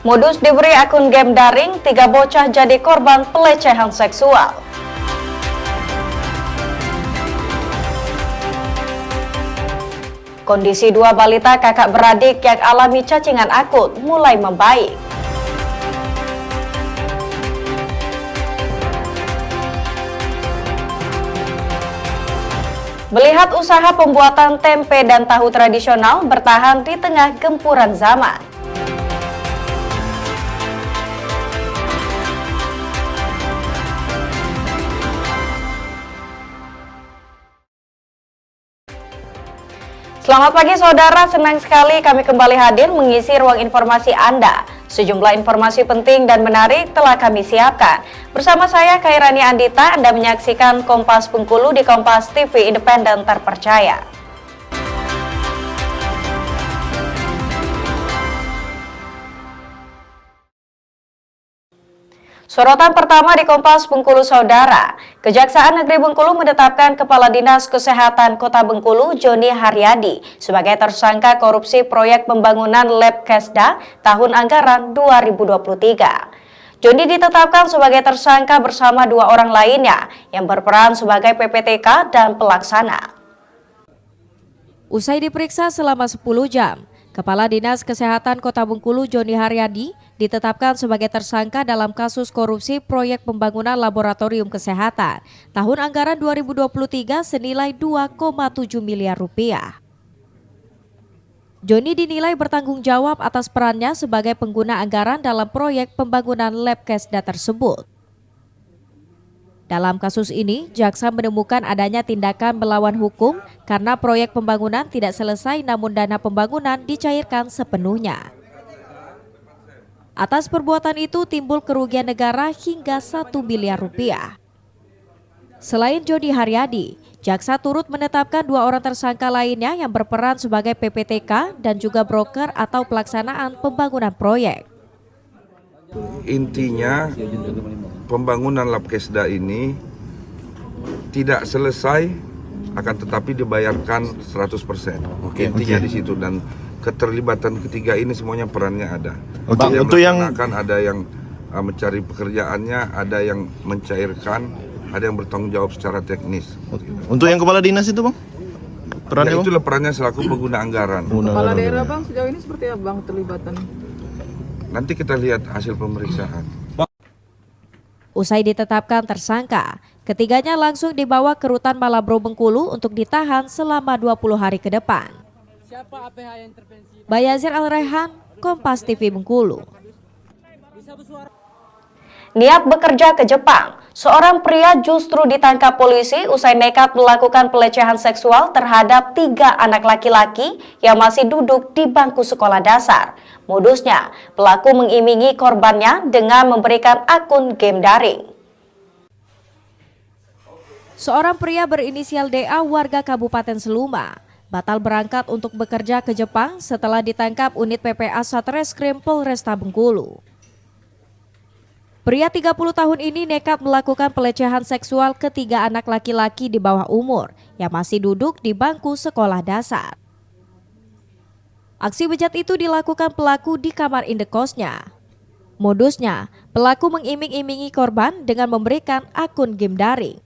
Modus diberi akun game daring, 3 bocah jadi korban pelecehan seksual. Kondisi 2 balita kakak beradik yang alami cacingan akut mulai membaik. Melihat usaha pembuatan tempe dan tahu tradisional bertahan di tengah gempuran zaman. Selamat pagi saudara, senang sekali kami kembali hadir mengisi ruang informasi Anda. Sejumlah informasi penting dan menarik telah kami siapkan. Bersama saya Khairani Andita, Anda menyaksikan Kompas Bengkulu di Kompas TV Independen Terpercaya. Sorotan pertama di Kompas Bengkulu Saudara, Kejaksaan Negeri Bengkulu menetapkan Kepala Dinas Kesehatan Kota Bengkulu Joni Haryadi sebagai tersangka korupsi proyek pembangunan Lab Kesda tahun anggaran 2023. Joni ditetapkan sebagai tersangka bersama 2 orang lainnya yang berperan sebagai PPTK dan pelaksana. Usai diperiksa selama 10 jam, Kepala Dinas Kesehatan Kota Bengkulu Joni Haryadi ditetapkan sebagai tersangka dalam kasus korupsi proyek pembangunan laboratorium kesehatan tahun anggaran 2023 senilai 2,7 miliar rupiah. Joni dinilai bertanggung jawab atas perannya sebagai pengguna anggaran dalam proyek pembangunan Lab Kesda tersebut. Dalam kasus ini, jaksa menemukan adanya tindakan melawan hukum karena proyek pembangunan tidak selesai namun dana pembangunan dicairkan sepenuhnya. Atas perbuatan itu timbul kerugian negara hingga 1 miliar rupiah. Selain Joni Haryadi, jaksa turut menetapkan 2 orang tersangka lainnya yang berperan sebagai PPTK dan juga broker atau pelaksanaan pembangunan proyek. Intinya pembangunan Lab Kesda ini tidak selesai akan tetapi dibayarkan 100%. Intinya di situ dan keterlibatan ketiga ini semuanya perannya ada. Untuk yang ada yang mencari pekerjaannya, ada yang mencairkan, ada yang bertanggung jawab secara teknis. Untuk yang kepala dinas itu bang? Perannya ya, itulah perannya selaku pengguna anggaran. Kepala daerah bang sejauh ini seperti apa bang terlibatan? Nanti kita lihat hasil pemeriksaan. Usai ditetapkan tersangka, ketiganya langsung dibawa ke Rutan Malabro Bengkulu untuk ditahan selama 20 hari ke depan. Bayazir Al-Rehan, Kompas TV Bengkulu. Niat bekerja ke Jepang, seorang pria justru ditangkap polisi usai nekat melakukan pelecehan seksual terhadap 3 anak laki-laki yang masih duduk di bangku sekolah dasar. Modusnya, pelaku mengimingi korbannya dengan memberikan akun game daring. Seorang pria berinisial DA warga Kabupaten Seluma batal berangkat untuk bekerja ke Jepang setelah ditangkap unit PPA Satreskrim Polresta Bengkulu. Pria 30 tahun ini nekat melakukan pelecehan seksual ke 3 anak laki-laki di bawah umur yang masih duduk di bangku sekolah dasar. Aksi bejat itu dilakukan pelaku di kamar indekosnya. Modusnya, pelaku mengiming-imingi korban dengan memberikan akun game daring.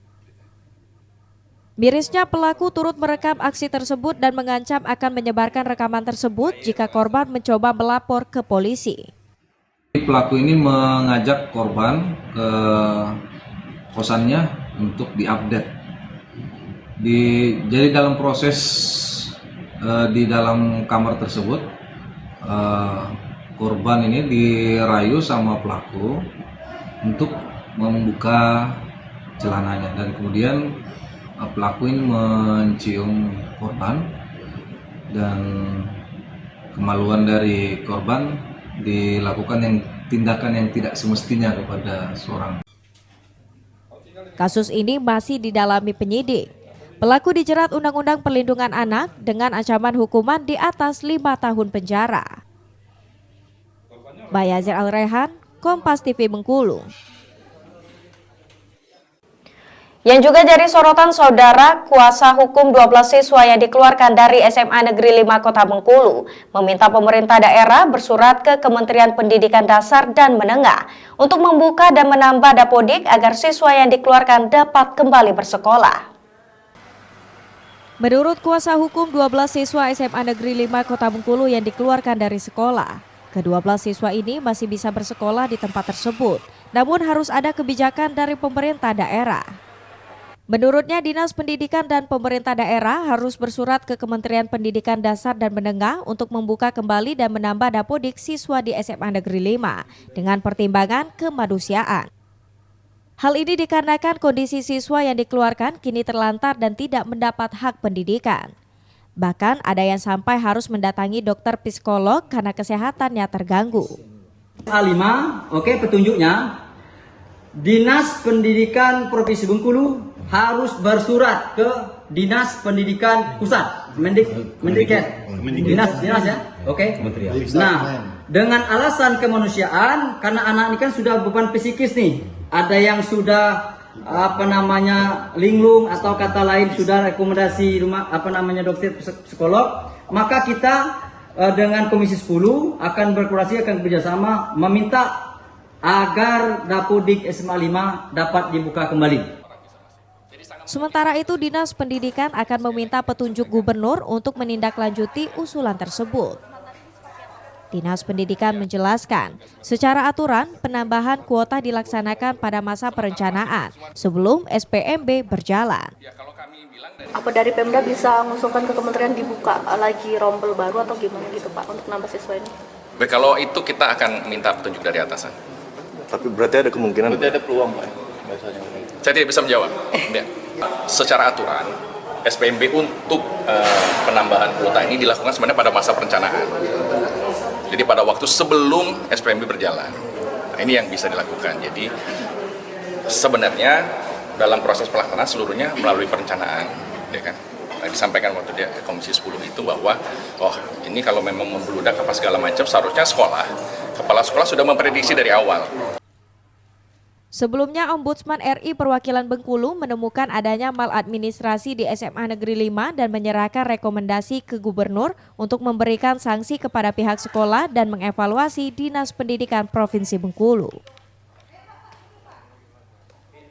Mirisnya pelaku turut merekam aksi tersebut dan mengancam akan menyebarkan rekaman tersebut jika korban mencoba melapor ke polisi. Pelaku ini mengajak korban ke kosannya untuk diupdate. Jadi dalam proses di dalam kamar tersebut, korban ini dirayu sama pelaku untuk membuka celananya dan kemudian pelaku ini mencium korban dan kemaluan dari korban dilakukan tindakan yang tidak semestinya kepada seorang. Kasus ini masih didalami penyidik. Pelaku dijerat Undang-Undang Perlindungan Anak dengan ancaman hukuman di atas 5 tahun penjara. Bayazir Al-Rehan, Kompas TV Bengkulu. Yang juga jadi sorotan saudara, kuasa hukum 12 siswa yang dikeluarkan dari SMA Negeri 5 Kota Bengkulu meminta pemerintah daerah bersurat ke Kementerian Pendidikan Dasar dan Menengah untuk membuka dan menambah dapodik agar siswa yang dikeluarkan dapat kembali bersekolah. Menurut kuasa hukum 12 siswa SMA Negeri 5 Kota Bengkulu yang dikeluarkan dari sekolah, ke-12 siswa ini masih bisa bersekolah di tempat tersebut, namun harus ada kebijakan dari pemerintah daerah. Menurutnya, Dinas Pendidikan dan pemerintah daerah harus bersurat ke Kementerian Pendidikan Dasar dan Menengah untuk membuka kembali dan menambah dapodik siswa di SMA Negeri 5 dengan pertimbangan kemanusiaan. Hal ini dikarenakan kondisi siswa yang dikeluarkan kini terlantar dan tidak mendapat hak pendidikan. Bahkan ada yang sampai harus mendatangi dokter psikolog karena kesehatannya terganggu. A5, petunjuknya Dinas Pendidikan Provinsi Bengkulu harus bersurat ke Dinas Pendidikan Pusat, Mendikbud, dinas ya, Nah, dengan alasan kemanusiaan, karena anak ini kan sudah beban psikis nih, ada yang sudah linglung atau kata lain sudah rekomendasi dokter psikolog, maka kita dengan Komisi 10 akan berkoordinasi, akan bekerjasama meminta agar dapodik SMA 5 dapat dibuka kembali. Sementara itu, Dinas Pendidikan akan meminta petunjuk gubernur untuk menindaklanjuti usulan tersebut. Dinas Pendidikan menjelaskan, secara aturan penambahan kuota dilaksanakan pada masa perencanaan sebelum SPMB berjalan. Apa dari Pemda bisa mengusulkan ke kementerian dibuka lagi rombel baru atau gimana gitu Pak untuk nambah siswa ini? Baik, kalau itu kita akan minta petunjuk dari atasan. Tapi berarti ada kemungkinan. Berarti ada peluang Pak. Saya tidak bisa menjawab. Secara aturan, SPMB untuk penambahan kuota ini dilakukan sebenarnya pada masa perencanaan. Jadi pada waktu sebelum SPMB berjalan. Nah, ini yang bisa dilakukan. Jadi sebenarnya dalam proses pelaksanaan seluruhnya melalui perencanaan, ya kan? Nah, disampaikan waktu dia Komisi 10 itu bahwa ini kalau memang membludak apa segala macam, seharusnya kepala sekolah sudah memprediksi dari awal. Sebelumnya, Ombudsman RI Perwakilan Bengkulu menemukan adanya maladministrasi di SMA Negeri 5 dan menyerahkan rekomendasi ke Gubernur untuk memberikan sanksi kepada pihak sekolah dan mengevaluasi Dinas Pendidikan Provinsi Bengkulu.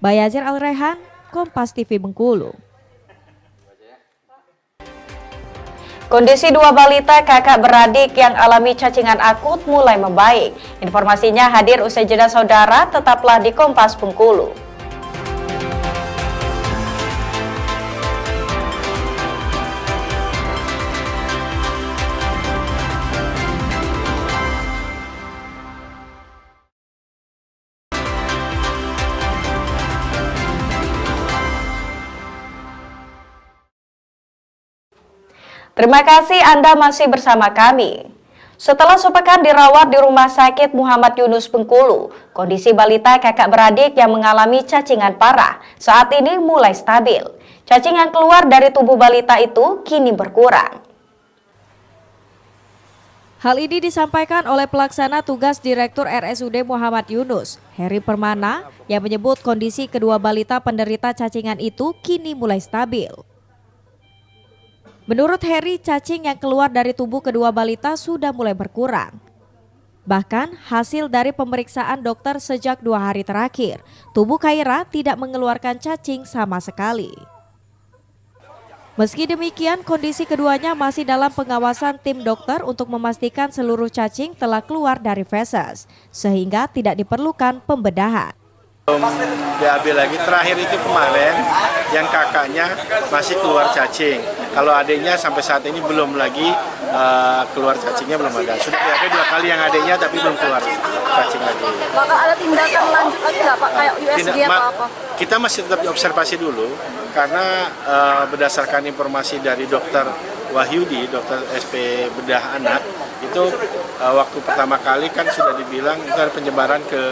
Bayazir Al-Rehan, Kompas TV Bengkulu. Kondisi dua balita kakak beradik yang alami cacingan akut mulai membaik. Informasinya hadir usai jeda saudara, tetaplah di Kompas Bengkulu. Terima kasih Anda masih bersama kami. Setelah sepekan dirawat di Rumah Sakit Muhammad Yunus Bengkulu, kondisi balita kakak beradik yang mengalami cacingan parah saat ini mulai stabil. Cacing yang keluar dari tubuh balita itu kini berkurang. Hal ini disampaikan oleh pelaksana tugas Direktur RSUD Muhammad Yunus, Heri Permana, yang menyebut kondisi kedua balita penderita cacingan itu kini mulai stabil. Menurut Heri, cacing yang keluar dari tubuh kedua balita sudah mulai berkurang. Bahkan hasil dari pemeriksaan dokter sejak 2 hari terakhir, tubuh Khaira tidak mengeluarkan cacing sama sekali. Meski demikian, kondisi keduanya masih dalam pengawasan tim dokter untuk memastikan seluruh cacing telah keluar dari feses, sehingga tidak diperlukan pembedahan. BAB lagi, terakhir itu kemarin yang kakaknya masih keluar cacing. Kalau adiknya sampai saat ini belum lagi keluar cacingnya, belum ada. Sudah BAB 2 kali yang adiknya tapi belum keluar cacing lagi. Maka ada tindakan lanjut lagi nggak Pak, kayak USG atau apa? Kita masih tetap diobservasi dulu karena berdasarkan informasi dari dokter Wahyudi, dokter SP bedah anak, itu waktu pertama kali kan sudah dibilang itu ada penyebaran ke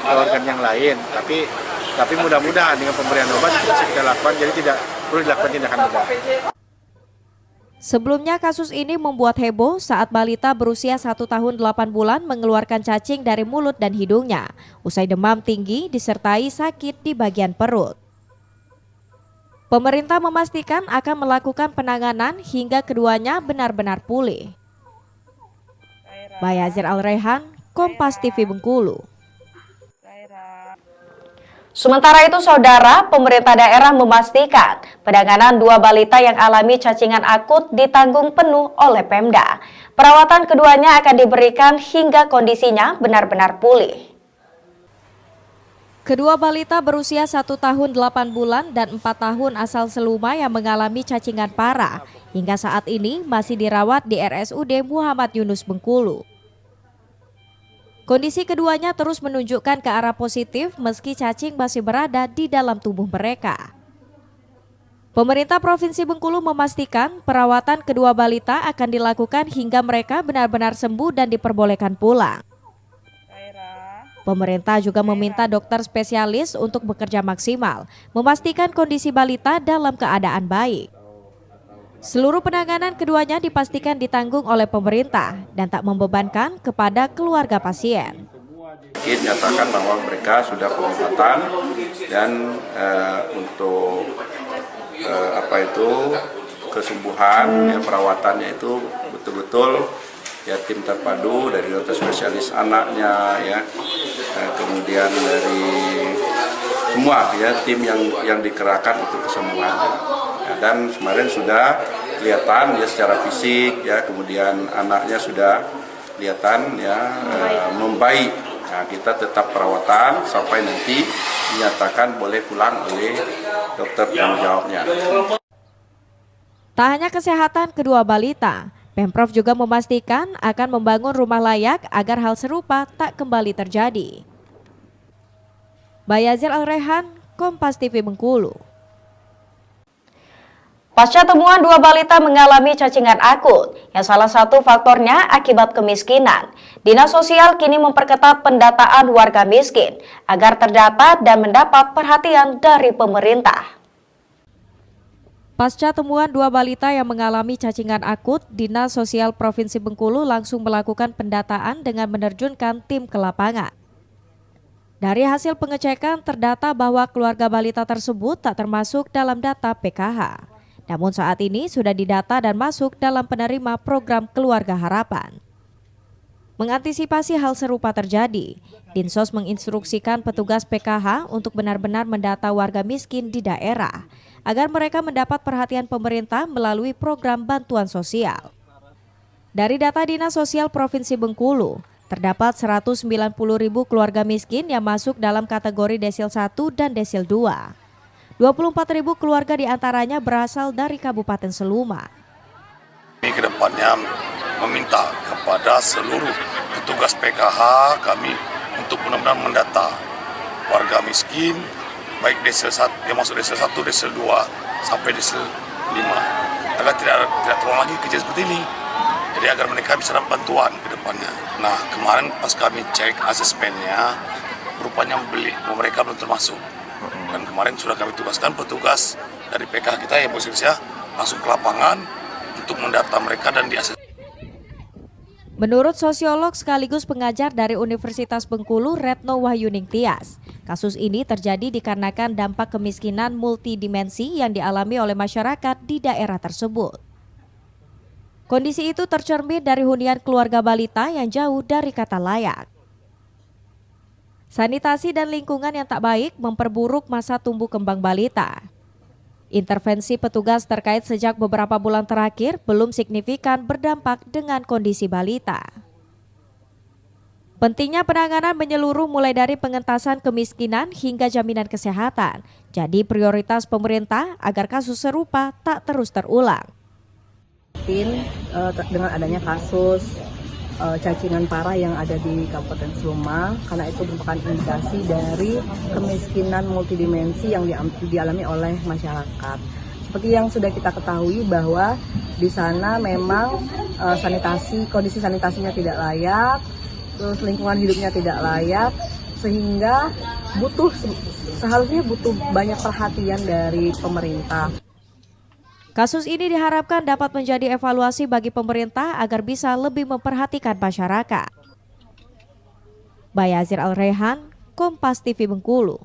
organ yang lain, tapi mudah-mudahan dengan pemberian obat itu bisa kita lakukan, jadi tidak perlu dilakukan tindakan bedah. Sebelumnya kasus ini membuat heboh saat balita berusia 1 tahun 8 bulan mengeluarkan cacing dari mulut dan hidungnya usai demam tinggi disertai sakit di bagian perut. Pemerintah memastikan akan melakukan penanganan hingga keduanya benar-benar pulih. Bayazir Al-Rehan, Kompas TV Bengkulu. Sementara itu, Saudara, pemerintah daerah memastikan penanganan 2 balita yang alami cacingan akut ditanggung penuh oleh Pemda. Perawatan keduanya akan diberikan hingga kondisinya benar-benar pulih. Kedua balita berusia 1 tahun 8 bulan dan 4 tahun asal Seluma yang mengalami cacingan parah hingga saat ini masih dirawat di RSUD Muhammad Yunus Bengkulu. Kondisi keduanya terus menunjukkan ke arah positif meski cacing masih berada di dalam tubuh mereka. Pemerintah Provinsi Bengkulu memastikan perawatan kedua balita akan dilakukan hingga mereka benar-benar sembuh dan diperbolehkan pulang. Pemerintah juga meminta dokter spesialis untuk bekerja maksimal, memastikan kondisi balita dalam keadaan baik. Seluruh penanganan keduanya dipastikan ditanggung oleh pemerintah dan tak membebankan kepada keluarga pasien. Nyatakan bahwa mereka sudah pengobatan dan untuk kesembuhan, ya, perawatannya itu betul-betul ya tim terpadu dari dokter spesialis anaknya, ya, kemudian dari semua ya tim yang dikerahkan untuk kesembuhannya. Ya, dan kemarin sudah kelihatan ya secara fisik, ya, kemudian anaknya sudah kelihatan ya membaik. Nah, kita tetap perawatan sampai nanti dinyatakan boleh pulang oleh dokter penanggung jawabnya. Tak hanya kesehatan kedua balita, Pemprov juga memastikan akan membangun rumah layak agar hal serupa tak kembali terjadi. Bayazir Al-Rehan, Kompas TV Bengkulu. Pasca temuan 2 balita mengalami cacingan akut, yang salah satu faktornya akibat kemiskinan, Dinas Sosial kini memperketat pendataan warga miskin agar terdata dan mendapat perhatian dari pemerintah. Pasca temuan 2 balita yang mengalami cacingan akut, Dinas Sosial Provinsi Bengkulu langsung melakukan pendataan dengan menerjunkan tim ke lapangan. Dari hasil pengecekan terdata bahwa keluarga balita tersebut tak termasuk dalam data PKH. Namun saat ini sudah didata dan masuk dalam penerima program Keluarga Harapan. Mengantisipasi hal serupa terjadi, Dinsos menginstruksikan petugas PKH untuk benar-benar mendata warga miskin di daerah agar mereka mendapat perhatian pemerintah melalui program bantuan sosial. Dari data Dinas Sosial Provinsi Bengkulu, terdapat 190.000 keluarga miskin yang masuk dalam kategori Desil 1 dan Desil 2. 24.000 keluarga diantaranya berasal dari Kabupaten Seluma. Kami ke depannya meminta kepada seluruh petugas PKH kami untuk benar-benar mendata warga miskin, baik Desil 1, yang masuk Desil 1, Desil 2, sampai Desil 5, agar tidak terulang lagi kejadian seperti ini. Jadi agar mereka bisa dapat bantuan ke depannya. Nah, kemarin pas kami cek asesmennya, rupanya mereka belum termasuk. Dan kemarin sudah kami tugaskan petugas dari PKH kita yang posisinya langsung ke lapangan untuk mendata mereka dan diakses. Menurut sosiolog sekaligus pengajar dari Universitas Bengkulu, Retno Wahyuning Tias, kasus ini terjadi dikarenakan dampak kemiskinan multidimensi yang dialami oleh masyarakat di daerah tersebut. Kondisi itu tercermin dari hunian keluarga balita yang jauh dari kata layak. Sanitasi dan lingkungan yang tak baik memperburuk masa tumbuh kembang balita. Intervensi petugas terkait sejak beberapa bulan terakhir belum signifikan berdampak dengan kondisi balita. Pentingnya penanganan menyeluruh mulai dari pengentasan kemiskinan hingga jaminan kesehatan, jadi prioritas pemerintah agar kasus serupa tak terus terulang. Dengan adanya kasus cacingan parah yang ada di Kabupaten Seluma, karena itu merupakan indikasi dari kemiskinan multidimensi yang dialami oleh masyarakat. Seperti yang sudah kita ketahui bahwa di sana memang kondisi sanitasinya tidak layak, terus lingkungan hidupnya tidak layak, sehingga seharusnya butuh banyak perhatian dari pemerintah. Kasus ini diharapkan dapat menjadi evaluasi bagi pemerintah agar bisa lebih memperhatikan masyarakat. Bayazir Al-Rehan, Kompas TV Bengkulu.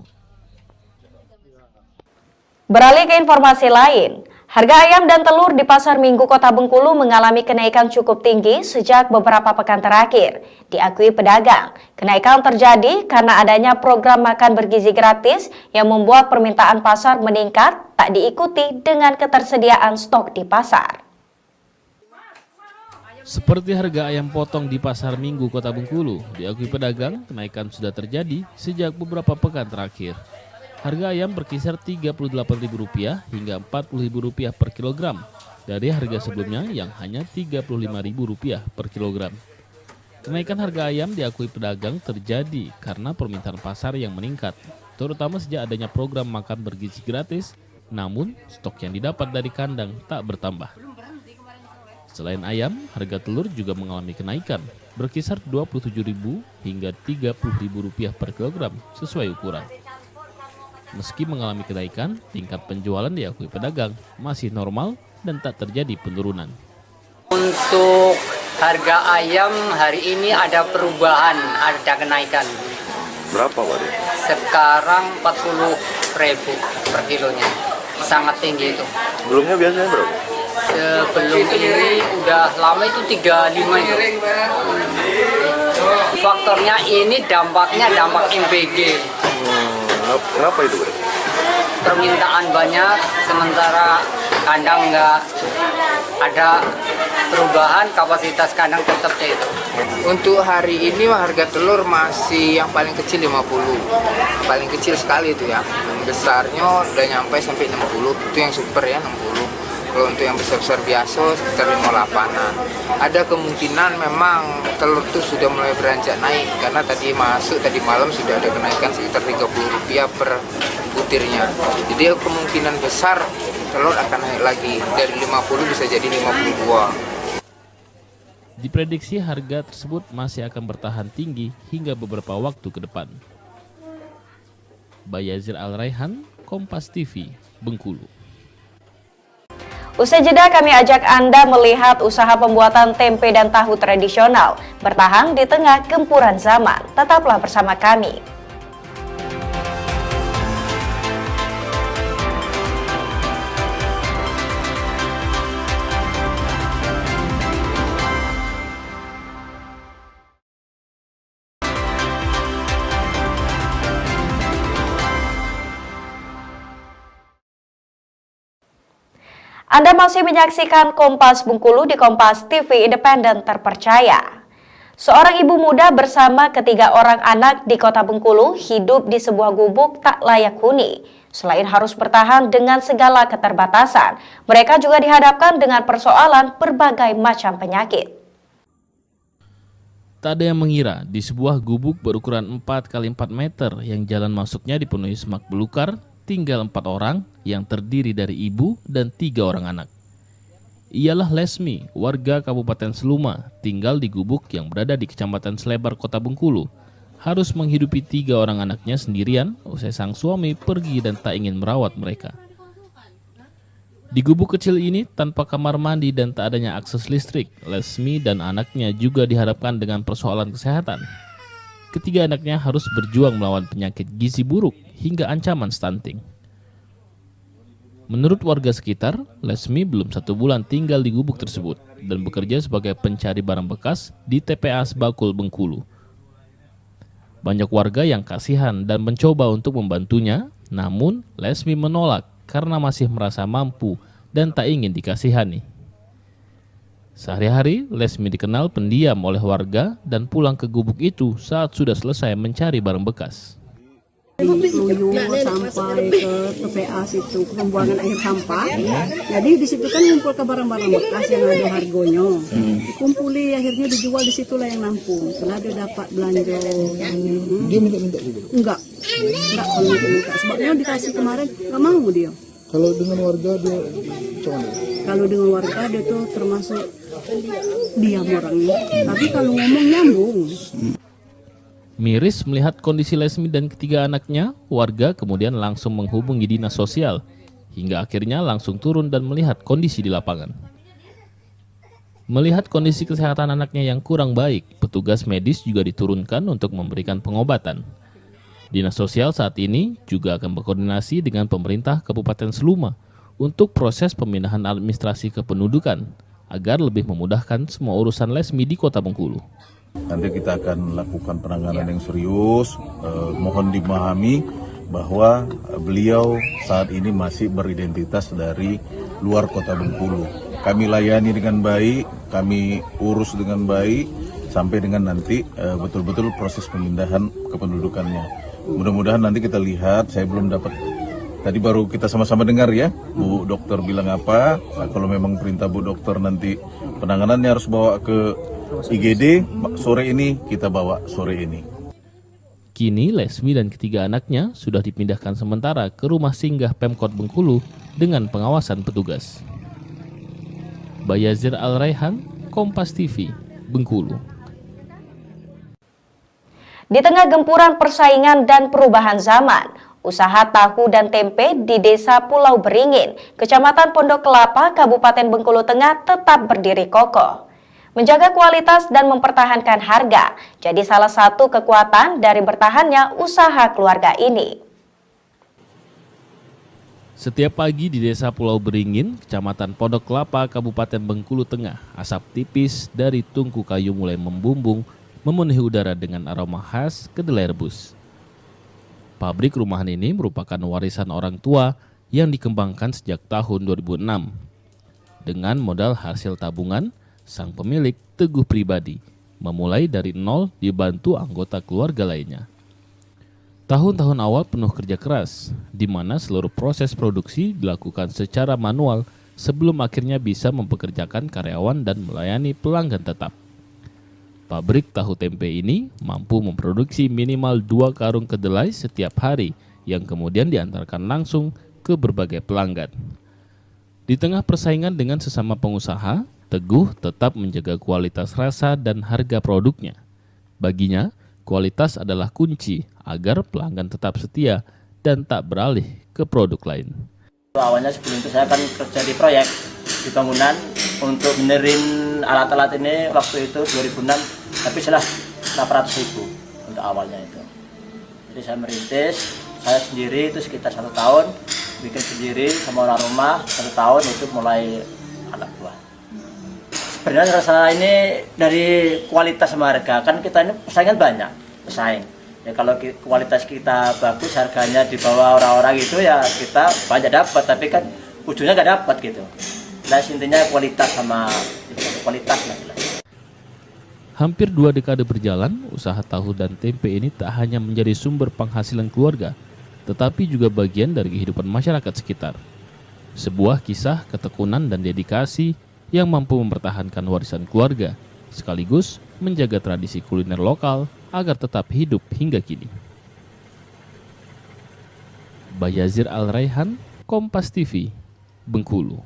Beralih ke informasi lain, harga ayam dan telur di Pasar Minggu Kota Bengkulu mengalami kenaikan cukup tinggi sejak beberapa pekan terakhir. Diakui pedagang, kenaikan terjadi karena adanya program makan bergizi gratis yang membuat permintaan pasar meningkat, tak diikuti dengan ketersediaan stok di pasar. Seperti harga ayam potong di Pasar Minggu Kota Bengkulu, diakui pedagang, kenaikan sudah terjadi sejak beberapa pekan terakhir. Harga ayam berkisar Rp38.000 hingga Rp40.000 per kilogram, dari harga sebelumnya yang hanya Rp35.000 per kilogram. Kenaikan harga ayam diakui pedagang terjadi karena permintaan pasar yang meningkat, terutama sejak adanya program makan bergizi gratis, namun stok yang didapat dari kandang tak bertambah. Selain ayam, harga telur juga mengalami kenaikan, berkisar Rp27.000 hingga Rp30.000 per kilogram sesuai ukuran. Meski mengalami kenaikan, tingkat penjualan diakui pedagang masih normal dan tak terjadi penurunan. Untuk harga ayam hari ini ada perubahan, ada kenaikan. Berapa Pak? Sekarang Rp40.000 per kilonya, sangat tinggi itu. Sebelumnya biasanya berapa? Sebelum ini udah lama itu 35 itu. Faktornya ini dampak MBG. Kenapa itu? Permintaan banyak, sementara kandang nggak ada perubahan, kapasitas kandang tetap itu. Untuk hari ini harga telur masih yang paling kecil 50. Paling kecil sekali itu ya. Yang besarnya udah nyampe sampai 60. Itu yang super ya 60. Kalau untuk yang besar-besar biasa sekitar 58-an. Ada kemungkinan memang telur itu sudah mulai beranjak naik karena tadi malam sudah ada kenaikan sekitar Rp30 per butirnya. Jadi kemungkinan besar telur akan naik lagi dari 50 bisa jadi 52. Diprediksi harga tersebut masih akan bertahan tinggi hingga beberapa waktu ke depan. Bayazir Al-Raihan, Kompas TV, Bengkulu. Usai jeda kami ajak Anda melihat usaha pembuatan tempe dan tahu tradisional bertahan di tengah gempuran zaman. Tetaplah bersama kami. Anda masih menyaksikan Kompas Bengkulu di Kompas TV Independen Terpercaya. Seorang ibu muda bersama ketiga orang anak di Kota Bengkulu hidup di sebuah gubuk tak layak huni. Selain harus bertahan dengan segala keterbatasan, mereka juga dihadapkan dengan persoalan berbagai macam penyakit. Tak ada yang mengira di sebuah gubuk berukuran 4x4 meter yang jalan masuknya dipenuhi semak belukar, tinggal 4 orang yang terdiri dari ibu dan 3 orang anak. Ialah Lesmi, warga Kabupaten Seluma, tinggal di gubuk yang berada di Kecamatan Slebar, Kota Bengkulu. Harus menghidupi 3 orang anaknya sendirian usai sang suami pergi dan tak ingin merawat mereka. Di gubuk kecil ini tanpa kamar mandi dan tak adanya akses listrik, Lesmi dan anaknya juga dihadapkan dengan persoalan kesehatan. Ketiga anaknya harus berjuang melawan penyakit gizi buruk hingga ancaman stunting. Menurut warga sekitar, Lesmi belum 1 bulan tinggal di gubuk tersebut dan bekerja sebagai pencari barang bekas di TPA Sebakul, Bengkulu. Banyak warga yang kasihan dan mencoba untuk membantunya, namun Lesmi menolak karena masih merasa mampu dan tak ingin dikasihani. Sehari-hari, Lesmi dikenal pendiam oleh warga dan pulang ke gubuk itu saat sudah selesai mencari barang bekas. Luyung sampai ke TPA situ, pembuangan akhir sampah. Jadi di situ kan ngumpul ke barang-barang bekas yang ada harganya. Dikumpuli, akhirnya dijual di situlah yang nampung. Setelah dia dapat belanja. Dia minta juga? Enggak kalau minta. Sebabnya dikasih kemarin, nggak mau dia. Kalau dengan warga dia gimana? Kalau dengan warga dia tuh termasuk diam orangnya. Tapi kalau ngomong nyambung. Miris melihat kondisi Lesmi dan ketiga anaknya, warga kemudian langsung menghubungi dinas sosial, hingga akhirnya langsung turun dan melihat kondisi di lapangan. Melihat kondisi kesehatan anaknya yang kurang baik, petugas medis juga diturunkan untuk memberikan pengobatan. Dinas Sosial saat ini juga akan berkoordinasi dengan pemerintah Kabupaten Seluma untuk proses pemindahan administrasi kependudukan agar lebih memudahkan semua urusan Lesmi di Kota Bengkulu. Nanti kita akan lakukan penanganan yang serius, mohon dimahami bahwa beliau saat ini masih beridentitas dari luar Kota Bengkulu. Kami layani dengan baik, kami urus dengan baik, sampai dengan nanti betul-betul proses pemindahan kependudukannya. Mudah-mudahan nanti kita lihat, saya belum dapat, tadi baru kita sama-sama dengar ya, Bu Dokter bilang apa, nah, kalau memang perintah Bu Dokter nanti penanganannya harus bawa ke IGD, sore ini kita bawa sore ini. Kini Lesmi dan ketiga anaknya sudah dipindahkan sementara ke rumah singgah Pemkot Bengkulu dengan pengawasan petugas. Bayazir Al-Raihan, Kompas TV, Bengkulu. Di tengah gempuran persaingan dan perubahan zaman, usaha tahu dan tempe di Desa Pulau Beringin, Kecamatan Pondok Kelapa, Kabupaten Bengkulu Tengah tetap berdiri kokoh. Menjaga kualitas dan mempertahankan harga jadi salah satu kekuatan dari bertahannya usaha keluarga ini. Setiap pagi di Desa Pulau Beringin, Kecamatan Pondok Kelapa, Kabupaten Bengkulu Tengah, asap tipis dari tungku kayu mulai membumbung memenuhi udara dengan aroma khas kedelai rebus. Pabrik rumahan ini merupakan warisan orang tua yang dikembangkan sejak tahun 2006. Dengan modal hasil tabungan, sang pemilik teguh pribadi, memulai dari nol dibantu anggota keluarga lainnya. Tahun-tahun awal penuh kerja keras, di mana seluruh proses produksi dilakukan secara manual sebelum akhirnya bisa mempekerjakan karyawan dan melayani pelanggan tetap. Pabrik tahu tempe ini mampu memproduksi minimal 2 karung kedelai setiap hari yang kemudian diantarkan langsung ke berbagai pelanggan. Di tengah persaingan dengan sesama pengusaha, Teguh tetap menjaga kualitas rasa dan harga produknya. Baginya, kualitas adalah kunci agar pelanggan tetap setia dan tak beralih ke produk lain. Awalnya sebelum itu saya kan kerja di proyek di bangunan untuk benerin alat-alat ini waktu itu 2006, tapi salah 800.000 untuk awalnya itu. Jadi saya merintis, saya sendiri itu sekitar 1 tahun, bikin sendiri sama orang rumah 1 tahun itu mulai anak buah. Sebenarnya rasa ini dari kualitas sama harga, kan kita ini persaingan banyak, pesaing. Ya kalau kualitas kita bagus, harganya di bawah orang-orang itu ya kita banyak dapat, tapi kan ujungnya nggak dapat gitu. Nah intinya kualitas sama kualitas lah. Hampir 2 dekade berjalan, usaha tahu dan tempe ini tak hanya menjadi sumber penghasilan keluarga, tetapi juga bagian dari kehidupan masyarakat sekitar. Sebuah kisah ketekunan dan dedikasi yang mampu mempertahankan warisan keluarga, sekaligus menjaga tradisi kuliner lokal agar tetap hidup hingga kini. Bayazir Al-Raihan, Kompas TV, Bengkulu.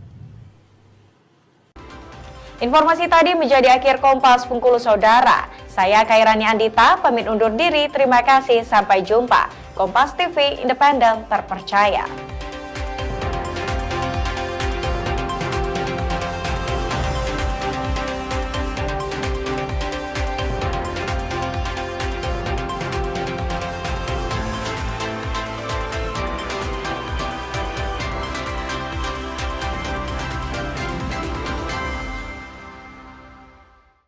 Informasi tadi menjadi akhir Kompas Bengkulu Saudara. Saya Kairani Andita, pamit undur diri. Terima kasih, sampai jumpa. Kompas TV, independen, terpercaya.